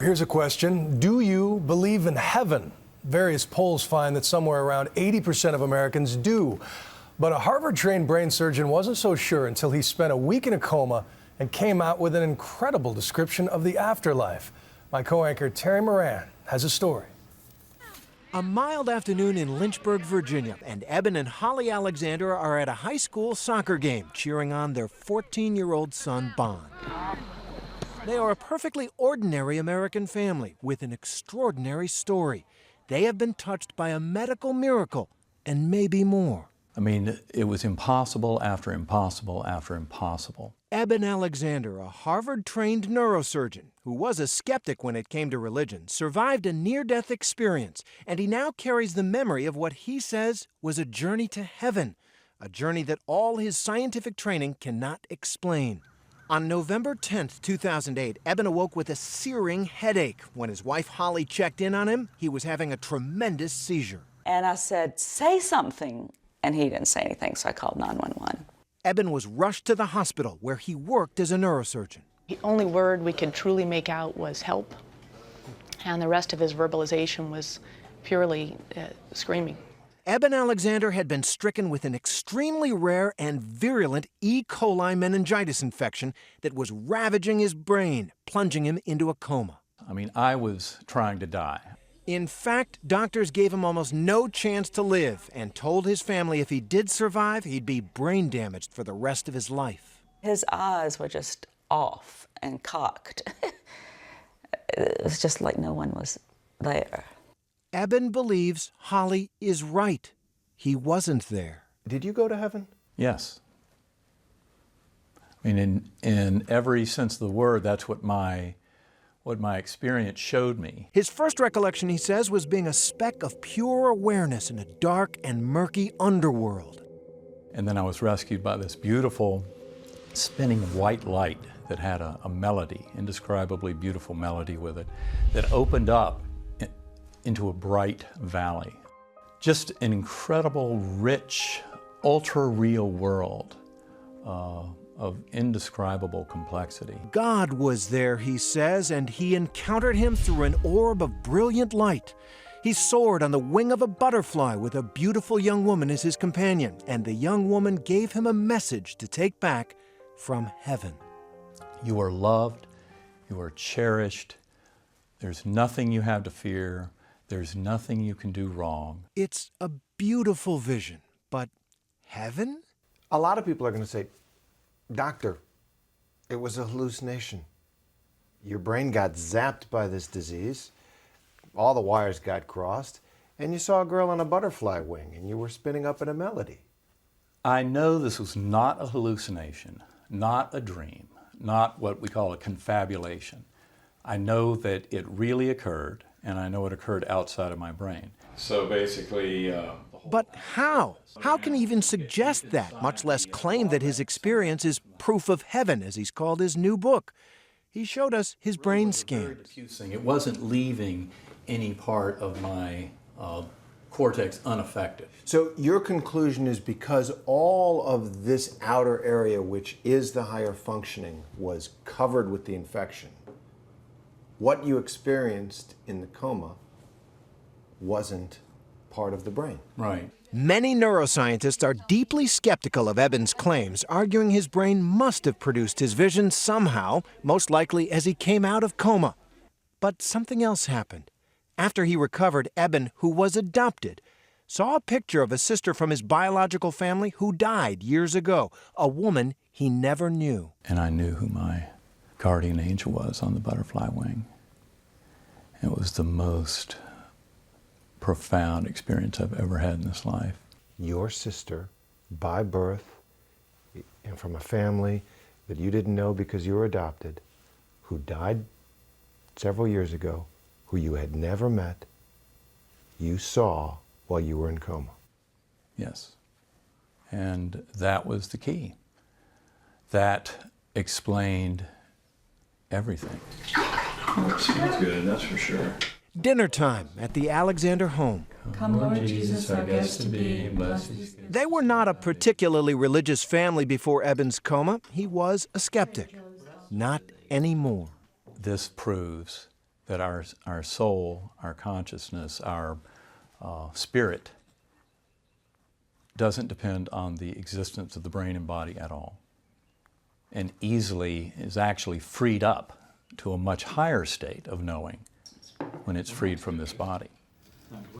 Here's a question. Do you believe in heaven? Various polls find that somewhere around 80% of Americans do. But a Harvard-trained brain surgeon wasn't so sure until he spent a week in a coma and came out with an incredible description of the afterlife. My co-anchor Terry Moran has a story. A mild afternoon in Lynchburg, Virginia, and Eben and Holly Alexander are at a high school soccer game cheering on their 14-year-old son, Bond. They are a perfectly ordinary American family with an extraordinary story. They have been touched by a medical miracle and maybe more. I mean, it was impossible after impossible after impossible. Eben Alexander, a Harvard-trained neurosurgeon who was a skeptic when it came to religion, survived a near-death experience, and he now carries the memory of what he says was a journey to heaven, a journey that all his scientific training cannot explain. On November 10th, 2008, Eben awoke with a searing headache. When his wife Holly checked in on him, he was having a tremendous seizure. And I said, say something. And he didn't say anything, so I called 911. Eben was rushed to the hospital where he worked as a neurosurgeon. The only word we could truly make out was help, and the rest of his verbalization was purely screaming. Eben Alexander had been stricken with an extremely rare and virulent E. coli meningitis infection that was ravaging his brain, plunging him into a coma. I mean, I was trying to die. In fact, doctors gave him almost no chance to live and told his family if he did survive, he'd be brain damaged for the rest of his life. His eyes were just off and cocked. It was just like no one was there. Eben believes Holly is right. He wasn't there. Did you go to heaven? Yes. I mean, in every sense of the word, that's what my experience showed me. His first recollection, he says, was being a speck of pure awareness in a dark and murky underworld. And then I was rescued by this beautiful spinning white light that had a melody, indescribably beautiful melody with it, that opened up into a bright valley. Just an incredible, rich, ultra-real world of indescribable complexity. God was there, he says, and he encountered him through an orb of brilliant light. He soared on the wing of a butterfly with a beautiful young woman as his companion, and the young woman gave him a message to take back from heaven. You are loved, you are cherished, there's nothing you have to fear, there's nothing you can do wrong. It's a beautiful vision, but heaven? A lot of people are going to say, Doctor, it was a hallucination. Your brain got zapped by this disease, all the wires got crossed, and you saw a girl on a butterfly wing and you were spinning up in a melody. I know this was not a hallucination, not a dream, not what we call a confabulation. I know that it really occurred, and I know it occurred outside of my brain. So basically, But how? How can he even suggest that, much less claim that his experience is proof of heaven, as he's called his new book? He showed us his brain scan. It wasn't leaving any part of my cortex unaffected. So your conclusion is because all of this outer area, which is the higher functioning, was covered with the infection, what you experienced in the coma wasn't part of the brain. Right. Many neuroscientists are deeply skeptical of Eben's claims, arguing his brain must have produced his vision somehow, most likely as he came out of coma. But something else happened. After he recovered, Eben, who was adopted, saw a picture of a sister from his biological family who died years ago, a woman he never knew. And I knew who my guardian angel was on the butterfly wing. It was the most profound experience I've ever had in this life. Your sister, by birth, and from a family that you didn't know because you were adopted, who died several years ago, who you had never met, you saw while you were in coma. Yes. And that was the key. That explained everything. Smells good, that's for sure. Dinner time at the Alexander home. Come, Lord Jesus, our guest to be, blessed. They were not a particularly religious family before Eben's coma. He was a skeptic. Not anymore. This proves that our soul, our consciousness, our spirit doesn't depend on the existence of the brain and body at all, and easily is actually freed up to a much higher state of knowing when it's freed from this body.